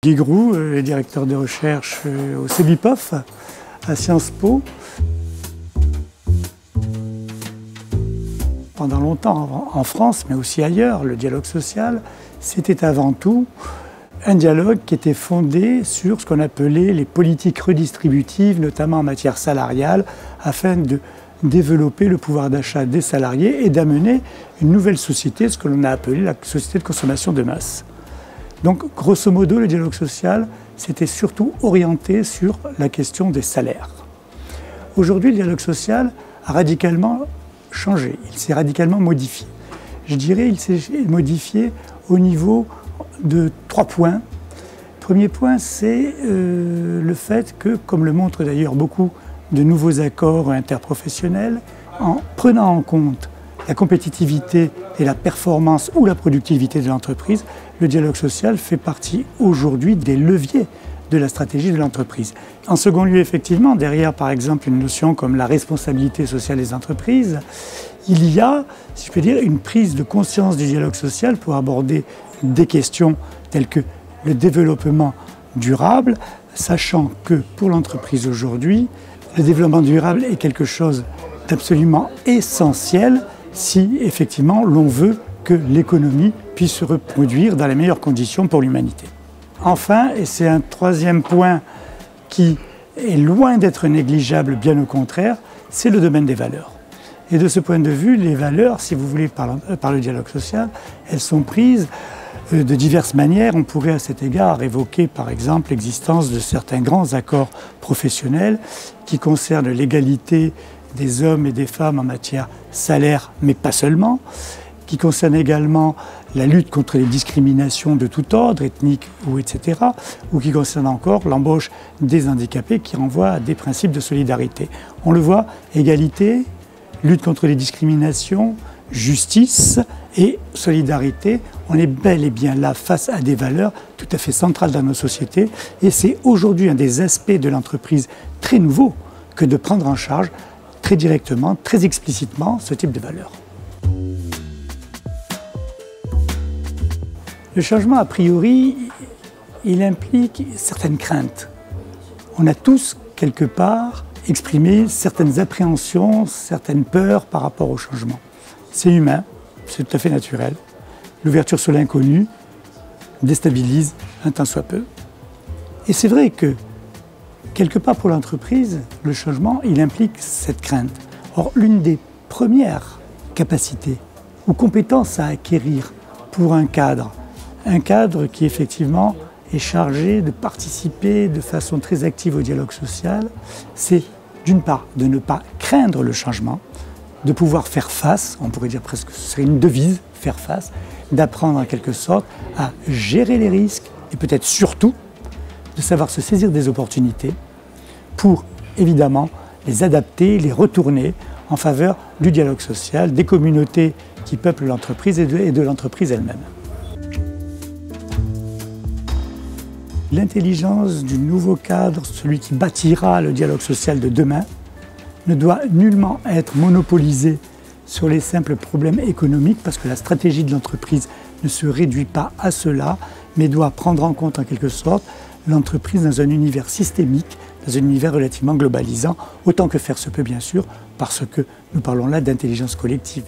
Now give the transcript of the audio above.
Guy Groux, directeur de recherche au CEBIPOF à Sciences Po. Pendant longtemps, en France, mais aussi ailleurs, le dialogue social, c'était avant tout un dialogue qui était fondé sur ce qu'on appelait les politiques redistributives, notamment en matière salariale, afin de développer le pouvoir d'achat des salariés et d'amener une nouvelle société, ce que l'on a appelé la société de consommation de masse. Donc, grosso modo, le dialogue social, c'était surtout orienté sur la question des salaires. Aujourd'hui, le dialogue social a radicalement changé, il s'est radicalement modifié. Je dirais qu'il s'est modifié au niveau de 3 points. Premier point, c'est le fait que, comme le montrent d'ailleurs beaucoup de nouveaux accords interprofessionnels, en prenant en compte la compétitivité et la performance ou la productivité de l'entreprise, le dialogue social fait partie aujourd'hui des leviers de la stratégie de l'entreprise. En second lieu, effectivement, derrière par exemple une notion comme la responsabilité sociale des entreprises, il y a, si je peux dire, une prise de conscience du dialogue social pour aborder des questions telles que le développement durable, sachant que pour l'entreprise aujourd'hui, le développement durable est quelque chose d'absolument essentiel si effectivement l'on veut que l'économie puisse se reproduire dans les meilleures conditions pour l'humanité. Enfin, et c'est un troisième point qui est loin d'être négligeable, bien au contraire, c'est le domaine des valeurs. Et de ce point de vue, les valeurs, si vous voulez, par le dialogue social, elles sont prises de diverses manières. On pourrait à cet égard évoquer par exemple l'existence de certains grands accords professionnels qui concernent l'égalité des hommes et des femmes en matière salaire, mais pas seulement, qui concernent également la lutte contre les discriminations de tout ordre, ethniques ou etc., ou qui concernent encore l'embauche des handicapés qui renvoie à des principes de solidarité. On le voit, égalité, lutte contre les discriminations, justice et solidarité, on est bel et bien là face à des valeurs tout à fait centrales dans nos sociétés et c'est aujourd'hui un des aspects de l'entreprise très nouveau que de prendre en charge très directement, très explicitement ce type de valeurs. Le changement, a priori, il implique certaines craintes. On a tous, quelque part, exprimé certaines appréhensions, certaines peurs par rapport au changement. C'est humain, c'est tout à fait naturel. L'ouverture sur l'inconnu déstabilise un tant soit peu. Et c'est vrai que, quelque part pour l'entreprise, le changement, il implique cette crainte. Or, l'une des premières capacités ou compétences à acquérir pour un cadre qui effectivement est chargé de participer de façon très active au dialogue social, c'est d'une part de ne pas craindre le changement, de pouvoir faire face, on pourrait dire presque ce serait une devise, faire face, d'apprendre en quelque sorte à gérer les risques et peut-être surtout de savoir se saisir des opportunités pour évidemment les adapter, les retourner en faveur du dialogue social, des communautés qui peuplent l'entreprise et de l'entreprise elle-même. L'intelligence du nouveau cadre, celui qui bâtira le dialogue social de demain, ne doit nullement être monopolisée sur les simples problèmes économiques parce que la stratégie de l'entreprise ne se réduit pas à cela, mais doit prendre en compte en quelque sorte l'entreprise dans un univers systémique, dans un univers relativement globalisant, autant que faire se peut bien sûr, parce que nous parlons là d'intelligence collective.